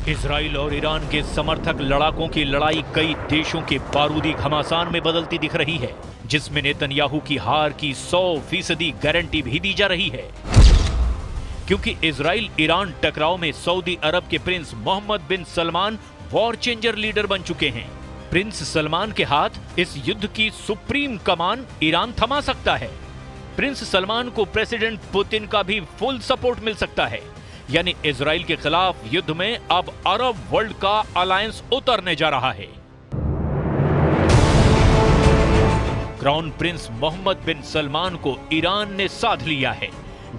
Israel और Iran के समर्थक लड़ाकों की लड़ाई कई देशों के बारूदी घमासान में बदलती दिख रही है, जिसमें नेतन्याहू की हार की 100% गारंटी भी दी जा रही है। क्योंकि इजराइल ईरान टकराव में सऊदी अरब के प्रिंस मोहम्मद बिन सलमान वॉर चेंजर लीडर बन चुके हैं। प्रिंस सलमान के हाथ इस युद्ध की सुप्रीम कमान ईरान थमा सकता है। प्रिंस सलमान को प्रेसिडेंट पुतिन का भी फुल सपोर्ट मिल सकता है। यानी इजराइल के खिलाफ युद्ध में अब अरब वर्ल्ड का अलायंस उतरने जा रहा है। क्राउन प्रिंस मोहम्मद बिन सलमान को ईरान ने साध लिया है,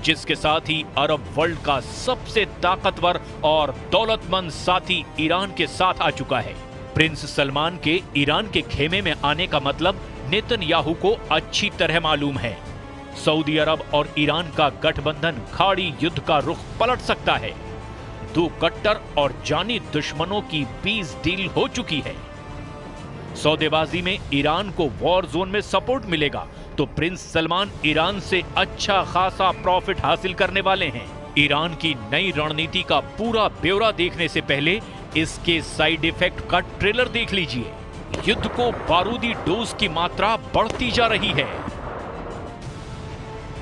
जिसके साथ ही अरब वर्ल्ड का सबसे ताकतवर और दौलतमंद साथी ईरान के साथ आ चुका है। प्रिंस सलमान के ईरान के खेमे में आने का मतलब नेतन्याहू को अच्छी तरह मालूम है। सऊदी अरब और ईरान का गठबंधन खाड़ी युद्ध का रुख पलट सकता है। दो कट्टर और जानी दुश्मनों की पीस डील हो चुकी है। सौदेबाजी में ईरान को वॉर जोन में सपोर्ट मिलेगा तो प्रिंस सलमान ईरान से अच्छा खासा प्रॉफिट हासिल करने वाले हैं। ईरान की नई रणनीति का पूरा ब्यौरा देखने से पहले इसके साइड इफेक्ट का ट्रेलर देख लीजिए। युद्ध को बारूदी डोज की मात्रा बढ़ती जा रही है।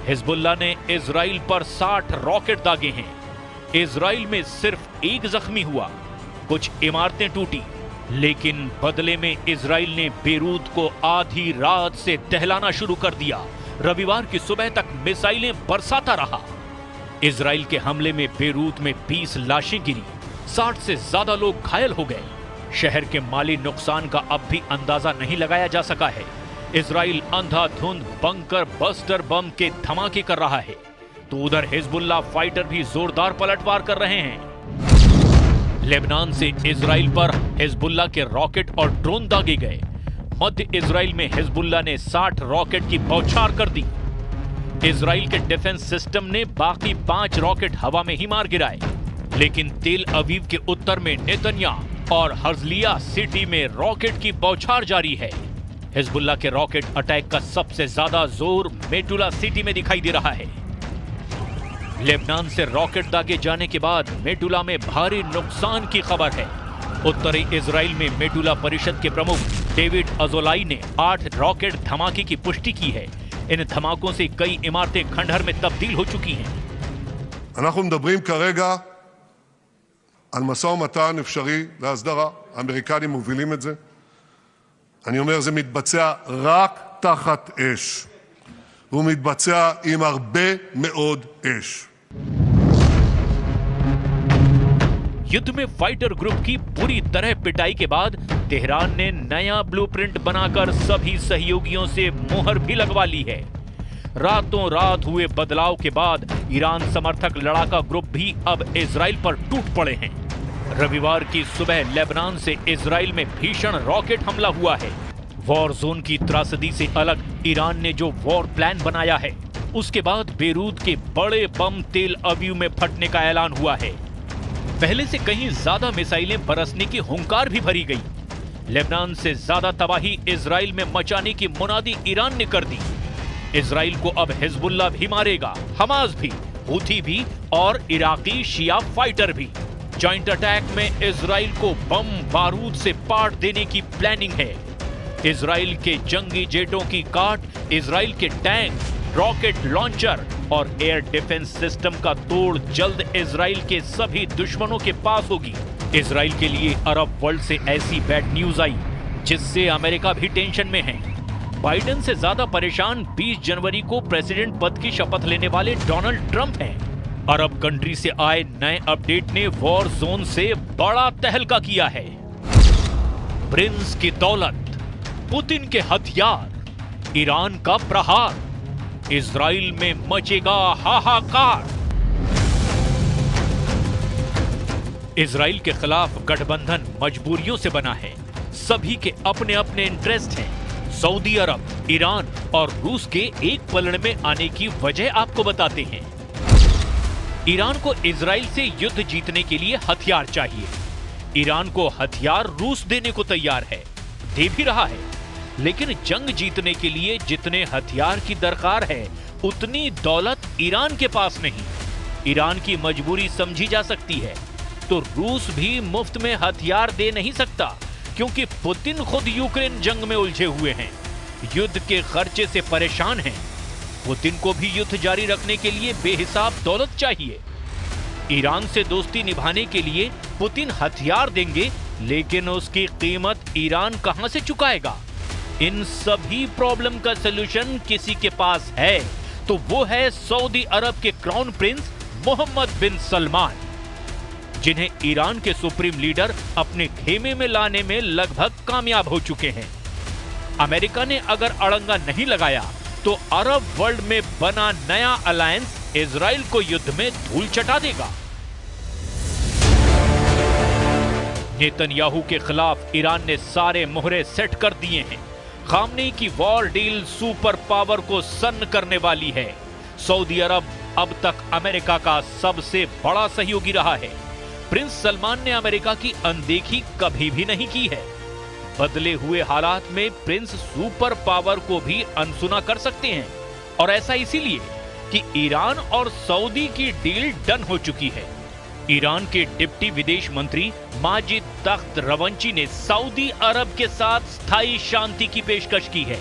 हिजबुल्लाह ने इजराइल पर 60 रॉकेट दागे हैं। इजराइल में सिर्फ एक जख्मी हुआ, कुछ इमारतें टूटी, लेकिन बदले में इजराइल ने बेरूत को आधी रात से दहलाना शुरू कर दिया। रविवार की सुबह तक मिसाइलें बरसाता रहा। इजराइल के हमले में बेरूत में 20 लाशें गिरी, 60 से ज्यादा लोग घायल हो गए। शहर के माली नुकसान का अब भी अंदाजा नहीं लगाया जा सका है। इजराइल अंधाधुंध बंकर बस्टर बम के धमाके कर रहा है, तो उधर हिजबुल्लाह फाइटर भी जोरदार पलटवार कर रहे हैं। लेबनान से इजराइल पर हिजबुल्लाह के रॉकेट और ड्रोन दागे गए। मध्य इजराइल में हिजबुल्लाह ने 60 रॉकेट की बौछार कर दी। इजराइल के डिफेंस सिस्टम ने बाकी 5 रॉकेट हवा में ही मार गिराए, लेकिन तेल अवीव के उत्तर में नेतन्याह और हर्जलिया सिटी में रॉकेट की बौछार जारी है। हिजबुल्लाह के रॉकेट अटैक का सबसे ज्यादा जोर मेटुला सिटी में दिखाई दे रहा है। लेबनान से रॉकेट दागे जाने के बाद मेटुला में भारी नुकसान की खबर है। उत्तरी इजराइल में मेटुला परिषद के प्रमुख डेविड अजोलाई ने 8 रॉकेट धमाके की पुष्टि की है। इन धमाकों से कई इमारतें खंडहर में तब्दील हो चुकी हैं। אנחנו מדברים כרגע על משא ומתן אפשרי להסדרה. האמריקנים מובילים את זה. אני אומר, זה מתבצע רק תחת אש. והוא מתבצע עם הרבה מאוד אש. युद्ध में फाइटर ग्रुप की पूरी तरह पिटाई के बाद तेहरान ने नया ब्लूप्रिंट बनाकर सभी सहयोगियों से मोहर भी लगवा ली है। रातों रात हुए बदलाव के बाद ईरान समर्थक लड़ाका ग्रुप भी अब इजराइल पर टूट पड़े हैं। रविवार की सुबह लेबनान से इजराइल में भीषण रॉकेट हमला हुआ है। वॉर जोन की त्रासदी से अलग ईरान ने जो वॉर प्लान बनाया है, उसके बाद बेरूत के बड़े बम तेल अवीव में फटने का ऐलान हुआ है। पहले से कहीं ज्यादा मिसाइलें बरसने की हुंकार भी भरी गई। लेबनान से ज्यादा तबाही इजराइल में मचाने की मुनादी ईरान ने कर दी। इजराइल को अब हिजबुल्लाह भी मारेगा, हमास भी, हूथी भी और इराकी शिया फाइटर भी। जॉइंट अटैक में इजराइल को बम बारूद से पाट देने की प्लानिंग है। इजराइल के जंगी जेटों की काट, इजराइल के टैंक, रॉकेट लॉन्चर और एयर डिफेंस सिस्टम का तोड़ जल्द इजराइल के सभी दुश्मनों के पास होगी। इजराइल के लिए अरब वर्ल्ड से ऐसी बैड न्यूज आई जिससे अमेरिका भी टेंशन में है। बाइडेन से ज्यादा परेशान 20 जनवरी को प्रेसिडेंट पद की शपथ लेने वाले डोनाल्ड ट्रंप हैं। अरब कंट्री से आए नए अपडेट ने वॉर जोन से बड़ा तहलका किया है। प्रिंस की दौलत, पुतिन के हथियार, ईरान का प्रहार, इजराइल में मचेगा हाहाकार। इजराइल के खिलाफ गठबंधन मजबूरियों से बना है। सभी के अपने अपने इंटरेस्ट हैं। सऊदी अरब, ईरान और रूस के एक पलड़े में आने की वजह आपको बताते हैं। ईरान को इजराइल से युद्ध जीतने के लिए हथियार चाहिए। ईरान को हथियार रूस देने को तैयार है, दे भी रहा है। लेकिन जंग जीतने के लिए जितने हथियार की दरकार है, उतनी दौलत ईरान के पास नहीं। ईरान की मजबूरी समझी जा सकती है। तो रूस भी मुफ्त में हथियार दे नहीं सकता, क्योंकि पुतिन खुद यूक्रेन जंग में उलझे हुए हैं, युद्ध के खर्चे से परेशान हैं। पुतिन को भी युद्ध जारी रखने के लिए बेहिसाब दौलत चाहिए। ईरान से दोस्ती निभाने के लिए पुतिन हथियार देंगे, लेकिन उसकी कीमत ईरान कहां से चुकाएगा? इन सभी प्रॉब्लम का सलूशन किसी के पास है, तो वो है सऊदी अरब के क्राउन प्रिंस मोहम्मद बिन सलमान, जिन्हें ईरान के सुप्रीम लीडर अपने खेमे में लाने में लगभग कामयाब हो चुके हैं। अमेरिका ने अगर अड़ंगा नहीं लगाया तो अरब वर्ल्ड में बना नया अलायंस इजराइल को युद्ध में धूल चटा देगा। नेतन्याहू के खिलाफ ईरान ने सारे मोहरे सेट कर दिए हैं। खामनेई की वॉर डील सुपर पावर को सन्न करने वाली है। सऊदी अरब अब तक अमेरिका का सबसे बड़ा सहयोगी रहा है। प्रिंस सलमान ने अमेरिका की अनदेखी कभी भी नहीं की है। बदले हुए हालात में प्रिंस सुपर पावर को भी अनसुना कर सकते हैं, और ऐसा इसीलिए कि ईरान और सऊदी की डील डन हो चुकी है। ईरान के डिप्टी विदेश मंत्री माजिद तख्त रवंची ने सऊदी अरब के साथ स्थायी शांति की पेशकश की है।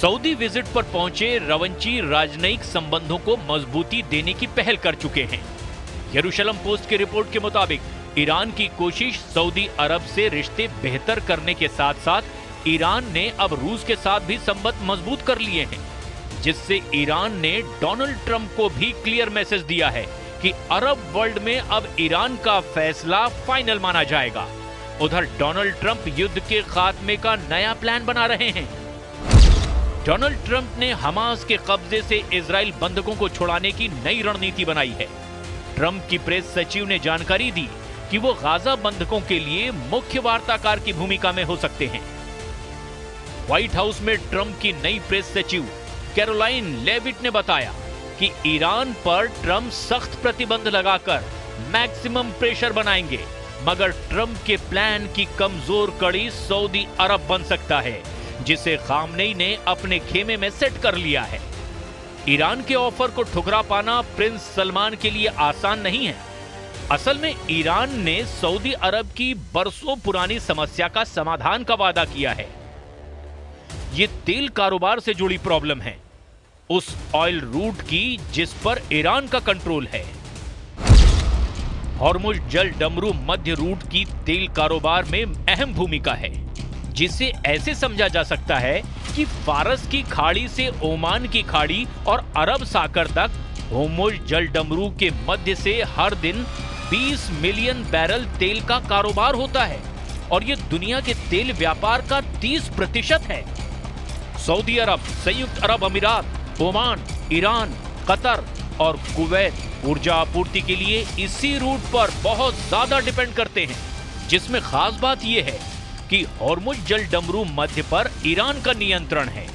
सऊदी विजिट पर पहुंचे रवंची राजनयिक संबंधों को मजबूती देने की पहल कर चुके हैं। यरूशलम पोस्ट की रिपोर्ट के मुताबिक ईरान की कोशिश सऊदी अरब से रिश्ते बेहतर करने के साथ साथ ईरान ने अब रूस के साथ भी संबंध मजबूत कर लिए हैं, जिससे ईरान ने डोनाल्ड ट्रंप को भी क्लियर मैसेज दिया है कि अरब वर्ल्ड में अब ईरान का फैसला फाइनल माना जाएगा। उधर डोनाल्ड ट्रंप युद्ध के खात्मे का नया प्लान बना रहे हैं। डोनाल्ड ट्रंप ने हमास के कब्जे से इजराइल बंधकों को छुड़ाने की नई रणनीति बनाई है। ट्रंप की प्रेस सचिव ने जानकारी दी कि वो गाजा बंधकों के लिए मुख्य वार्ताकार की भूमिका में हो सकते हैं। व्हाइट हाउस में ट्रंप की नई प्रेस सचिव कैरोलाइन लेविट ने बताया कि ईरान पर ट्रंप सख्त प्रतिबंध लगाकर मैक्सिमम प्रेशर बनाएंगे, मगर ट्रंप के प्लान की कमजोर कड़ी सऊदी अरब बन सकता है, जिसे खामनेई ने अपने खेमे में सेट कर लिया है। ईरान के ऑफर को ठुकरा पाना प्रिंस सलमान के लिए आसान नहीं है। असल में ईरान ने सऊदी अरब की बरसों पुरानी समस्या का समाधान का वादा किया है। ये तेल कारोबार से जुड़ी प्रॉब्लम है, उस ऑयल रूट की जिस पर ईरान का कंट्रोल है। हॉर्मुज जल डमरू मध्य रूट की तेल कारोबार में अहम भूमिका है, जिसे ऐसे समझा जा सकता है कि फारस की खाड़ी से ओमान की खाड़ी और अरब सागर तक हॉर्मुज जल डमरू के मध्य से हर दिन 20 मिलियन बैरल तेल का कारोबार होता है, और ये दुनिया के तेल व्यापार का 30% है। सऊदी अरब, संयुक्त अरब अमीरात, ओमान, ईरान, कतर और कुवैत ऊर्जा आपूर्ति के लिए इसी रूट पर बहुत ज्यादा डिपेंड करते हैं, जिसमें खास बात यह है कि हॉर्मुज जल डमरू मध्य पर ईरान का नियंत्रण है।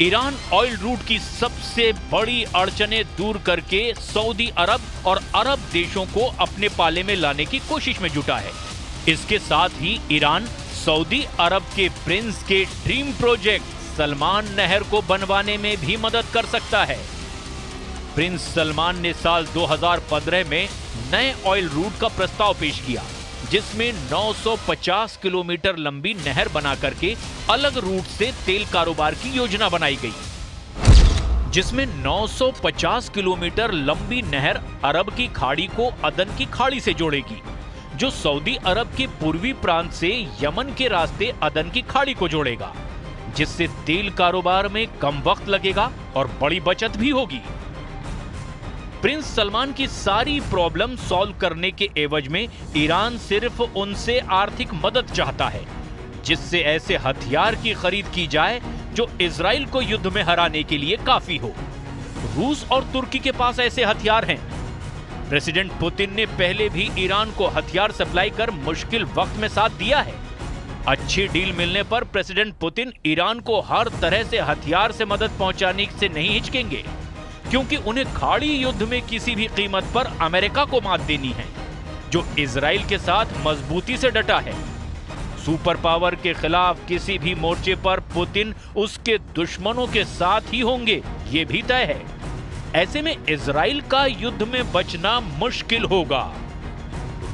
ईरान ऑयल रूट की सबसे बड़ी अड़चनें दूर करके सऊदी अरब और अरब देशों को अपने पाले में लाने की कोशिश में जुटा है। इसके साथ ही ईरान सऊदी अरब के प्रिंस के ड्रीम प्रोजेक्ट सलमान नहर को बनवाने में भी मदद कर सकता है। प्रिंस सलमान ने साल 2015 में नए ऑयल रूट का प्रस्ताव पेश किया, जिसमें 950 किलोमीटर लंबी नहर बना करके अलग रूट से तेल कारोबार की योजना बनाई गई, जिसमें 950 किलोमीटर लंबी नहर अरब की खाड़ी को अदन की खाड़ी से जोड़ेगी, जो सऊदी अरब के पूर्वी प्रांत से यमन के रास्ते अदन की खाड़ी को जोड़ेगा, जिससे तेल कारोबार में कम वक्त लगेगा और बड़ी बचत भी होगी। प्रिंस सलमान की सारी प्रॉब्लम सॉल्व करने के एवज में ईरान सिर्फ उनसे आर्थिक मदद चाहता है, जिससे ऐसे हथियार की खरीद की जाए जो इजराइल को युद्ध में हराने के लिए काफी हो। रूस और तुर्की के पास ऐसे हथियार हैं। प्रेसिडेंट पुतिन ने पहले भी ईरान को हथियार सप्लाई कर मुश्किल वक्त में साथ दिया है। अच्छी डील मिलने पर प्रेसिडेंट पुतिन ईरान को हर तरह से हथियार से मदद पहुंचाने से नहीं हिचकेंगे, क्योंकि उन्हें खाड़ी युद्ध में किसी भी कीमत पर अमेरिका को मात देनी है, जो इजराइल के साथ मजबूती से डटा है। सुपर पावर के खिलाफ किसी भी मोर्चे पर पुतिन उसके दुश्मनों के साथ ही होंगे, ये भी तय है। ऐसे में इजराइल का युद्ध में बचना मुश्किल होगा।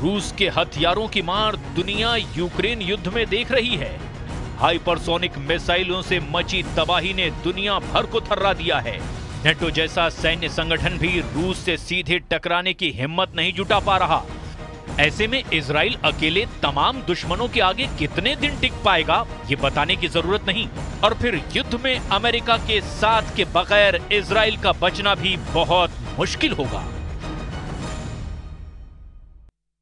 रूस के हथियारों की मार दुनिया यूक्रेन युद्ध में देख रही है। हाइपरसोनिक मिसाइलों से मची तबाही ने दुनिया भर को थर्रा दिया है। नेटो जैसा सैन्य संगठन भी रूस से सीधे टकराने की हिम्मत नहीं जुटा पा रहा। ऐसे में इजराइल अकेले तमाम दुश्मनों के आगे कितने दिन टिक पाएगा, ये बताने की जरूरत नहीं। और फिर युद्ध में अमेरिका के साथ के बगैर इजराइल का बचना भी बहुत मुश्किल होगा।